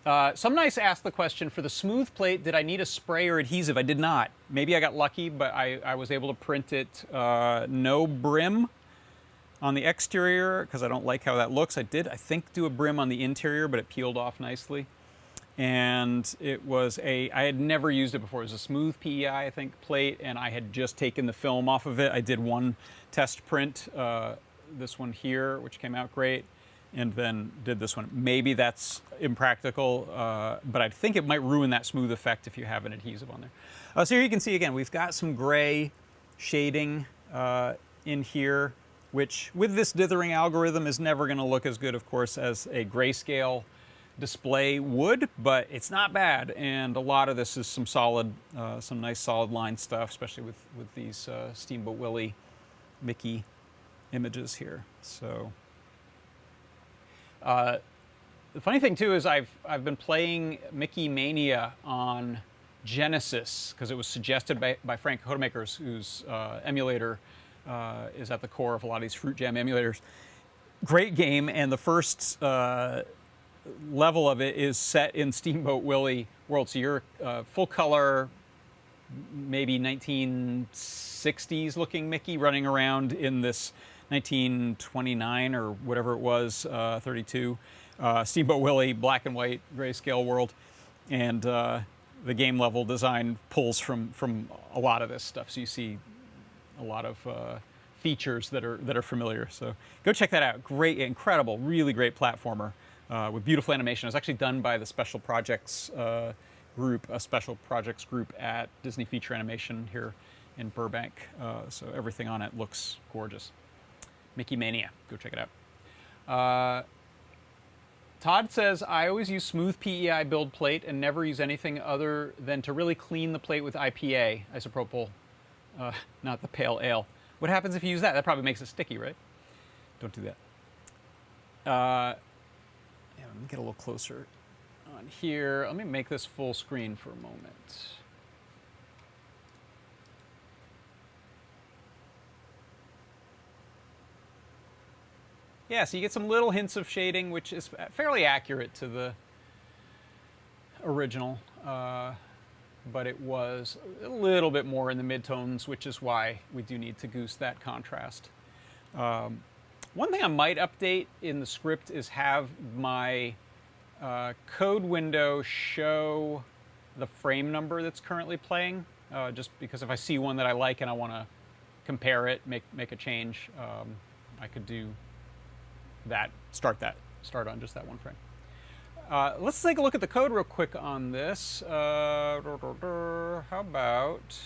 Speaker 1: Some nice asked the question, for the smooth plate, did I need a spray or adhesive? I did not. Maybe I got lucky, but I was able to print it no brim on the exterior, because I don't like how that looks. I did, I think, do a brim on the interior, but it peeled off nicely. And it was I had never used it before. It was a smooth PEI, I think, plate, and I had just taken the film off of it. I did one test print, this one here, which came out great, and then did this one. Maybe that's impractical, but I think it might ruin that smooth effect if you have an adhesive on there. So here you can see, again, we've got some gray shading in here, which with this dithering algorithm is never going to look as good, of course, as a grayscale display would, but it's not bad. And a lot of this is some solid, some nice solid line stuff, especially with these Steamboat Willie Mickey images here. So the funny thing too is I've been playing Mickey Mania on Genesis because it was suggested by Frank Hodemakers, whose emulator is at the core of a lot of these Fruit Jam emulators. Great game, and the first level of it is set in Steamboat Willie world. So you're full color, maybe 1960s looking Mickey running around in this 1929 or whatever it was, 32 Steamboat Willie black and white grayscale world, and the game level design pulls from a lot of this stuff. So you see a lot of features that are familiar. So go check that out. Great, incredible, really great platformer with beautiful animation. It was actually done by the Special Projects group, a Special Projects group at Disney Feature Animation here in Burbank. So everything on it looks gorgeous. Mickey Mania, go check it out. Todd says, I always use smooth PEI build plate and never use anything other than to really clean the plate with IPA, isopropyl, not the pale ale. What happens if you use that? That probably makes it sticky, right? Don't do that. Yeah, let me get a little closer on here. Let me make this full screen for a moment. Yeah, so you get some little hints of shading, which is fairly accurate to the original, but it was a little bit more in the midtones, which is why we do need to goose that contrast. One thing I might update in the script is have my code window show the frame number that's currently playing, just because if I see one that I like and I want to compare it, make a change, I could do that, start on just that one frame. Let's take a look at the code real quick on this. How about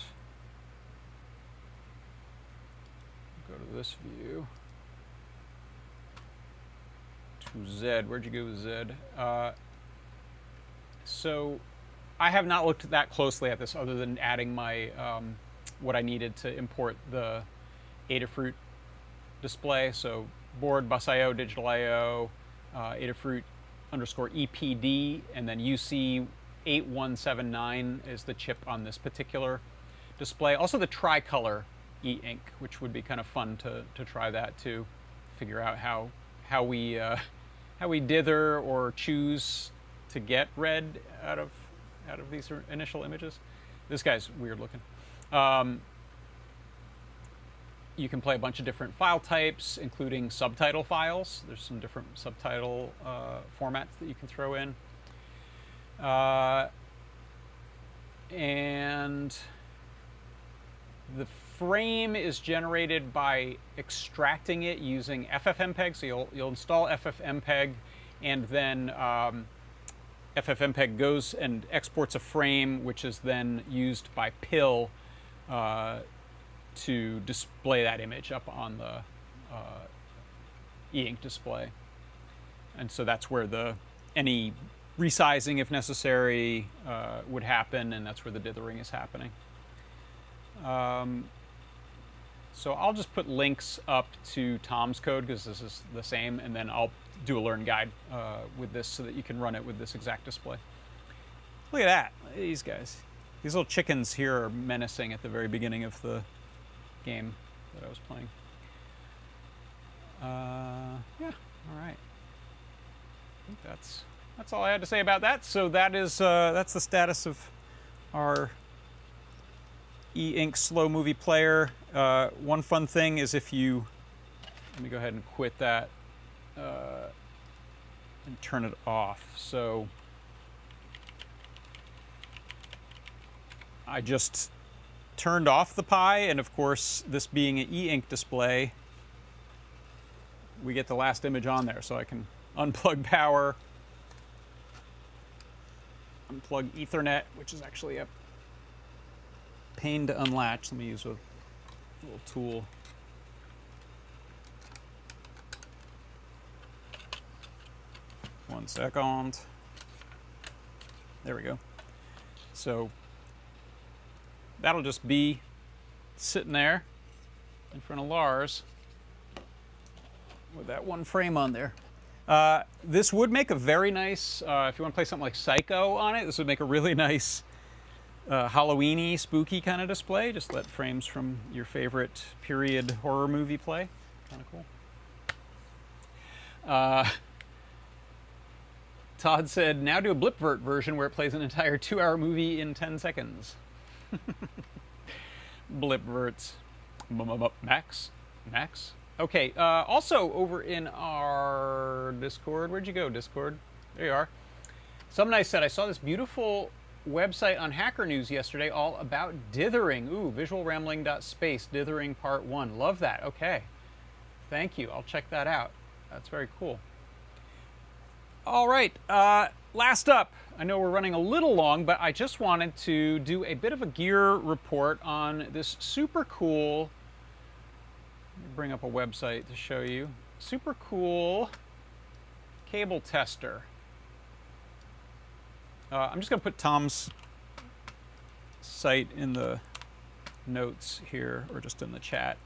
Speaker 1: go to this view to Z. Where'd you go, Z? So I have not looked that closely at this other than adding my what I needed to import the Adafruit display. So board, bus I/O, digital I/O, Adafruit _EPD, and then UC8179 is the chip on this particular display. Also the tricolor e-ink, which would be kind of fun to try that too. Figure out how we dither or choose to get red out of these initial images. This guy's weird looking. You can play a bunch of different file types, including subtitle files. There's some different subtitle formats that you can throw in. And frame is generated by extracting it using FFmpeg. So you'll install FFmpeg, and then FFmpeg goes and exports a frame, which is then used by PIL to display that image up on the e-ink display. And so that's where any resizing, if necessary, would happen, and that's where the dithering is happening. So I'll just put links up to Tom's code, because this is the same, and then I'll do a learn guide with this so that you can run it with this exact display. Look at that, these guys. These little chickens here are menacing at the very beginning of the game that I was playing. Yeah, all right. I think that's all I had to say about that. So that's the status of our e-ink slow movie player. One fun thing is let me go ahead and quit that and turn it off. So I just turned off the Pi, and of course, this being an e-ink display, we get the last image on there. So I can unplug power, unplug Ethernet, which is actually a pain to unlatch. Let me use a little tool. One second. There we go. So that'll just be sitting there in front of Lars with that one frame on there. This would make a very nice, if you want to play something like Psycho on it, this would make a really nice Halloween-y, spooky kind of display. Just let frames from your favorite period horror movie play. Kind of cool. Todd said, now do a blipvert version where it plays an entire 2-hour movie in 10 seconds. Blipverts. Max? Okay, also over in our Discord, where'd you go, Discord? There you are. Somebody said, I saw this beautiful website on Hacker News yesterday all about dithering. Ooh, visualrambling.space, dithering part 1. Love that. Okay. Thank you. I'll check that out. That's very cool. All right. Last up, I know we're running a little long, but I just wanted to do a bit of a gear report on this super cool, let me bring up a website to show you, super cool cable tester. I'm just going to put Tom's site in the notes here, or just in the chat.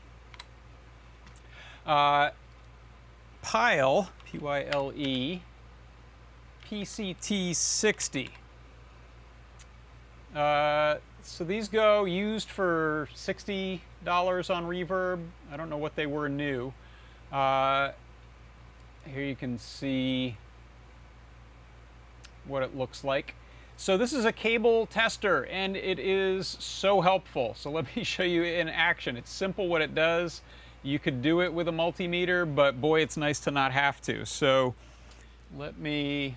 Speaker 1: Pyle, P-Y-L-E, PCT60. So these go used for $60 on Reverb. I don't know what they were new. Here you can see what it looks like. So this is a cable tester, and it is so helpful. So let me show you in action. It's simple what it does. You could do it with a multimeter, but boy, it's nice to not have to. So let me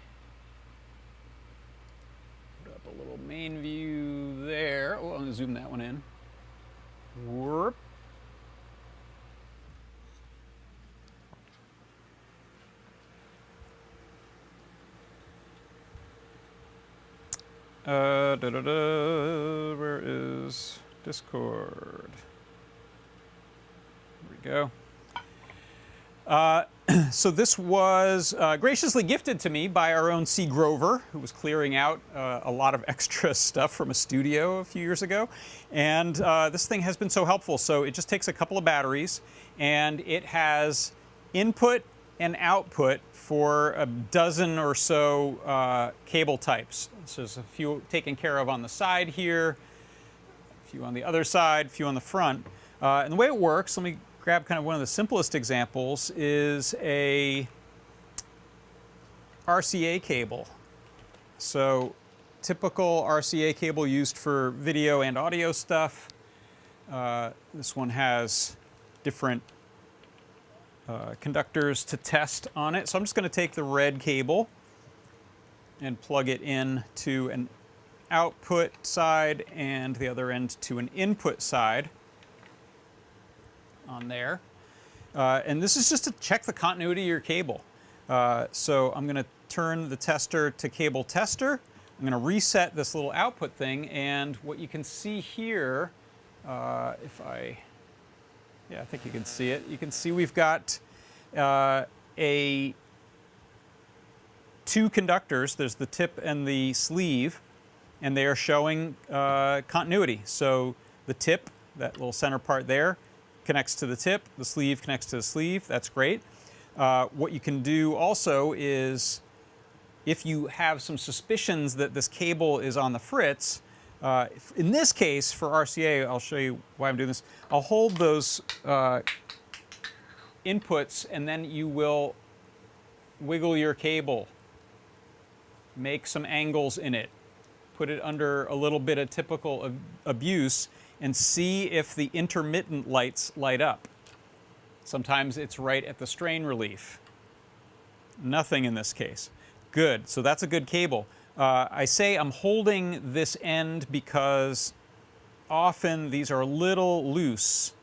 Speaker 1: put up a little main view there. Oh, I'm gonna zoom that one in. Whoop. Where is Discord? There we go. So this was graciously gifted to me by our own C. Grover, who was clearing out a lot of extra stuff from a studio a few years ago. And this thing has been so helpful. So it just takes a couple of batteries, and it has input and output for a dozen or so cable types. So there's a few taken care of on the side here, a few on the other side, a few on the front. And the way it works, let me grab kind of one of the simplest examples, is a RCA cable. So typical RCA cable used for video and audio stuff. This one has different conductors to test on it. So I'm just going to take the red cable and plug it in to an output side and the other end to an input side. on there. And this is just to check the continuity of your cable. So I'm going to turn the tester to cable tester. I'm going to reset this little output thing, and what you can see here, I think you can see it. You can see we've got two conductors. There's the tip and the sleeve, and they are showing continuity. So the tip, that little center part there, connects to the tip. The sleeve connects to the sleeve. That's great. What you can do also is, if you have some suspicions that this cable is on the fritz, in this case for RCA, I'll show you why I'm doing this. I'll hold those inputs, and then you will wiggle your cable, make some angles in it, put it under a little bit of typical abuse, and see if the intermittent lights light up. Sometimes it's right at the strain relief. Nothing in this case. Good, so that's a good cable. I say I'm holding this end because often these are a little loose.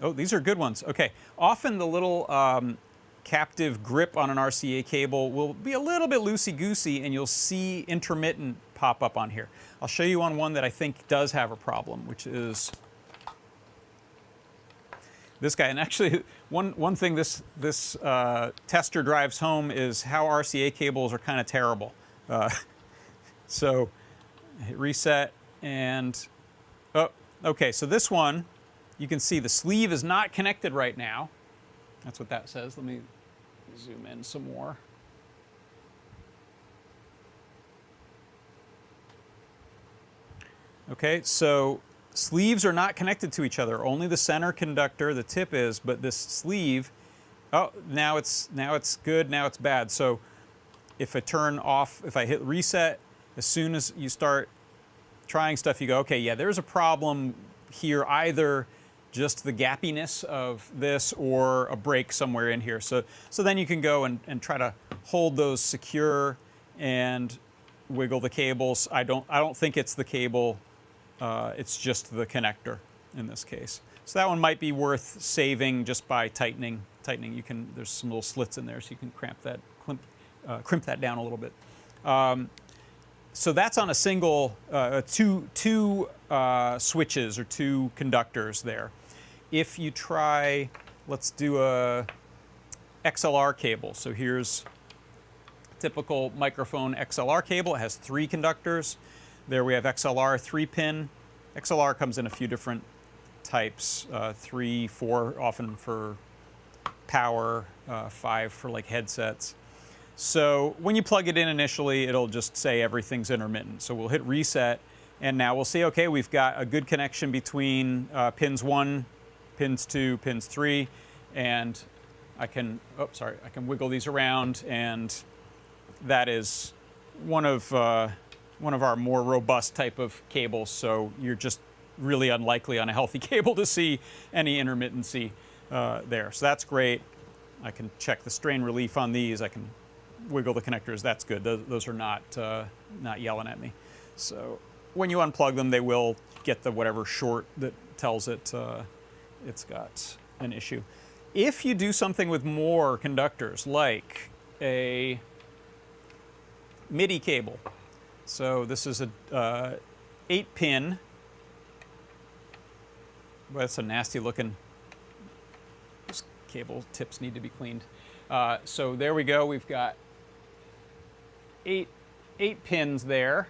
Speaker 1: Oh, these are good ones. Okay, often the little captive grip on an RCA cable will be a little bit loosey-goosey, and you'll see intermittent pop up on here. I'll show you on one that I think does have a problem, which is this guy. And actually, one thing this tester drives home is how RCA cables are kind of terrible. So hit reset, and oh, okay. So this one, you can see the sleeve is not connected right now. That's what that says. Let me zoom in some more. Okay, so sleeves are not connected to each other. Only the center conductor, the tip is, but this sleeve, oh, now it's good, now it's bad. So if I turn off, if I hit reset, as soon as you start trying stuff, you go, okay, yeah, there's a problem here, either just the gappiness of this or a break somewhere in here. So then you can go and try to hold those secure and wiggle the cables. I don't think it's the cable. It's just the connector in this case. So that one might be worth saving just by tightening. You can, there's some little slits in there, so you can crimp that down a little bit. So that's on a single, two switches or two conductors there. If you try, let's do a XLR cable. So here's a typical microphone XLR cable. It has 3 conductors. There we have XLR 3-pin. XLR comes in a few different types, 3, 4 often for power, 5 for like headsets. So when you plug it in initially, it'll just say everything's intermittent. So we'll hit reset, and now we'll see, okay, we've got a good connection between pins 1, pins 2, pins 3, and I can wiggle these around, and that is one of our more robust type of cables, so you're just really unlikely on a healthy cable to see any intermittency there. So that's great. I can check the strain relief on these. I can wiggle the connectors. That's good. Those are not yelling at me. So when you unplug them, they will get the whatever short that tells it it's got an issue. If you do something with more conductors, like a MIDI cable, so this is a 8-pin. Well, that's a nasty looking. Those cable tips need to be cleaned. So there we go. We've got eight pins there.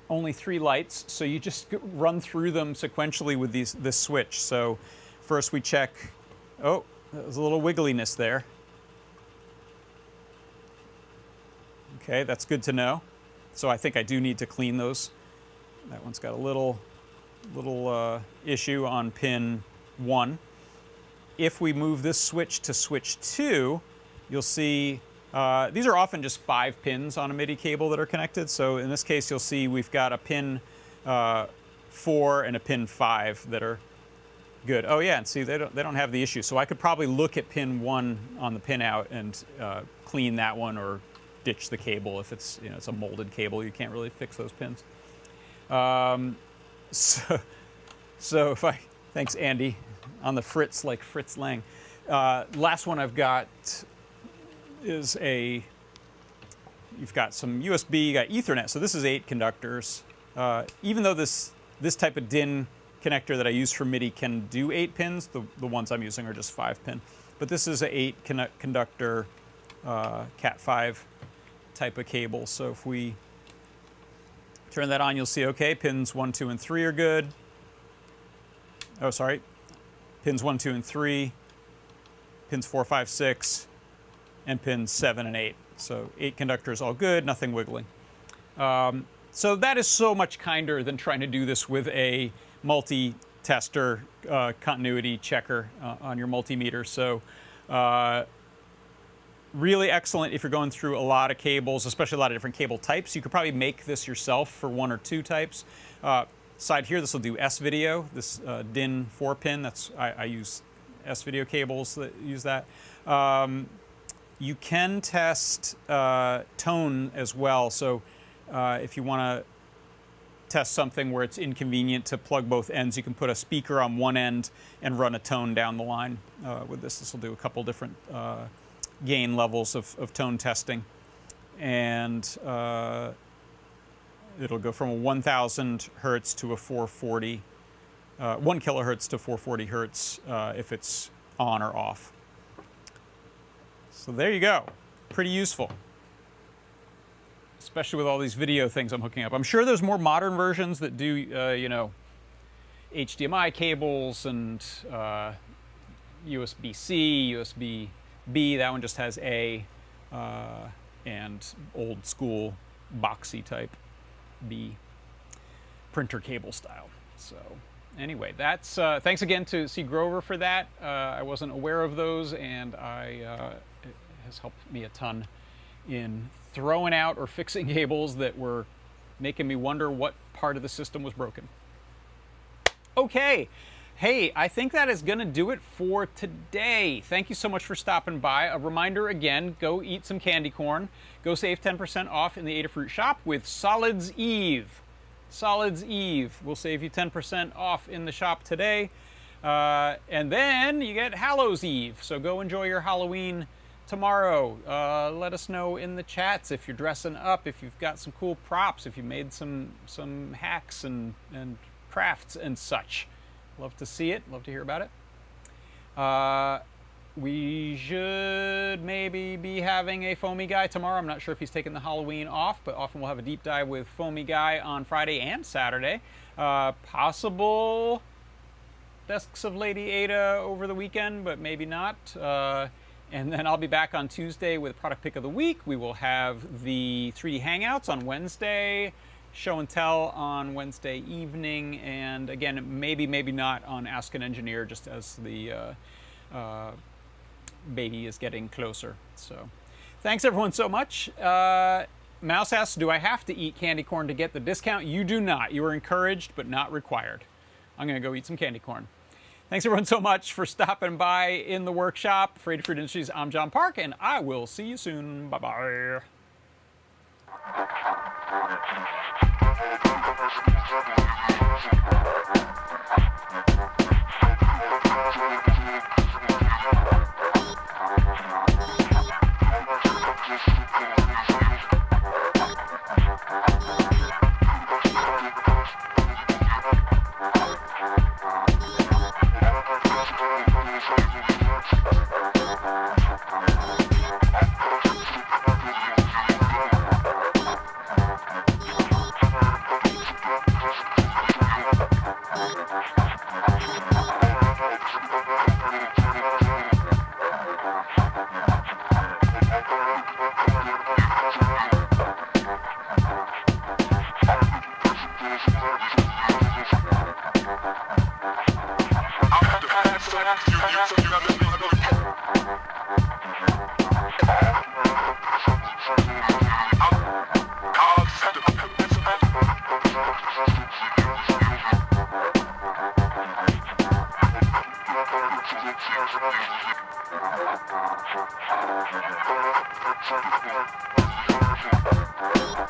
Speaker 1: Only 3 lights. So you just run through them sequentially with this switch. So first we check. Oh, there's a little wiggliness there. Okay, that's good to know. So I think I do need to clean those. That one's got a little issue on pin 1. If we move this switch to switch 2, you'll see these are often just 5 pins on a MIDI cable that are connected. So in this case, you'll see we've got a pin 4 and a pin 5 that are good. Oh yeah, and see they don't have the issue. So I could probably look at pin 1 on the pin out and clean that one, or ditch the cable if it's it's a molded cable. You can't really fix those pins. So if Thanks, Andy, on the Fritz, like Fritz Lang. Last one I've got is you've got some USB, you got Ethernet. So this is 8 conductors. Even though this type of DIN connector that I use for MIDI can do 8 pins, the ones I'm using are just 5 pin. But this is a 8 conductor Cat5 type of cable. So if we turn that on, you'll see, okay, pins 1, 2, and 3 are good. Oh, sorry. Pins 1, 2, and 3, pins 4, 5, 6, and pins 7 and 8. So 8 conductors, all good, nothing wiggling. So that is so much kinder than trying to do this with a multi-tester continuity checker on your multimeter. So really excellent if you're going through a lot of cables, especially a lot of different cable types. You could probably make this yourself for 1 or 2 types. Side here, this will do S-video, this DIN 4-pin. That's I use S-video cables that use that. You can test tone as well. So if you want to test something where it's inconvenient to plug both ends, you can put a speaker on one end and run a tone down the line with this. This will do a couple different gain levels of tone testing. And it'll go from a 1000 hertz to a 440, 1 kilohertz to 440 hertz if it's on or off. So there you go. Pretty useful, especially with all these video things I'm hooking up. I'm sure there's more modern versions that do, you know, HDMI cables and USB-C, USB-B. That one just has A, and old school boxy type B printer cable style. So anyway, that's thanks again to C. Grover for that. I wasn't aware of those, and it has helped me a ton in throwing out or fixing cables that were making me wonder what part of the system was broken. Okay, hey, I think that is going to do it for today. Thank you so much for stopping by. A reminder again, go eat some candy corn. Go save 10% off in the Adafruit shop with Solids Eve. Solids Eve will save you 10% off in the shop today. And then you get Hallows Eve. So go enjoy your Halloween tomorrow. Let us know in the chats if you're dressing up, if you've got some cool props, if you made some hacks and crafts and such. Love to see it. Love to hear about it. We should maybe be having a Foamy Guy tomorrow. I'm not sure if he's taking the Halloween off, but often we'll have a deep dive with Foamy Guy on Friday and Saturday. Possible Desks of Lady Ada over the weekend, but maybe not. And then I'll be back on Tuesday with Product Pick of the Week. We will have the 3D Hangouts on Wednesday, Show and Tell on Wednesday evening, and again, maybe not on Ask an Engineer, just as the baby is getting closer. So thanks everyone so much. Mouse asks, do I have to eat candy corn to get the discount? You do not. You are encouraged, but not required. I'm going to go eat some candy corn. Thanks everyone so much for stopping by in the workshop. For Adafruit Industries, I'm John Park, and I will see you soon. Bye-bye.
Speaker 2: Thank you.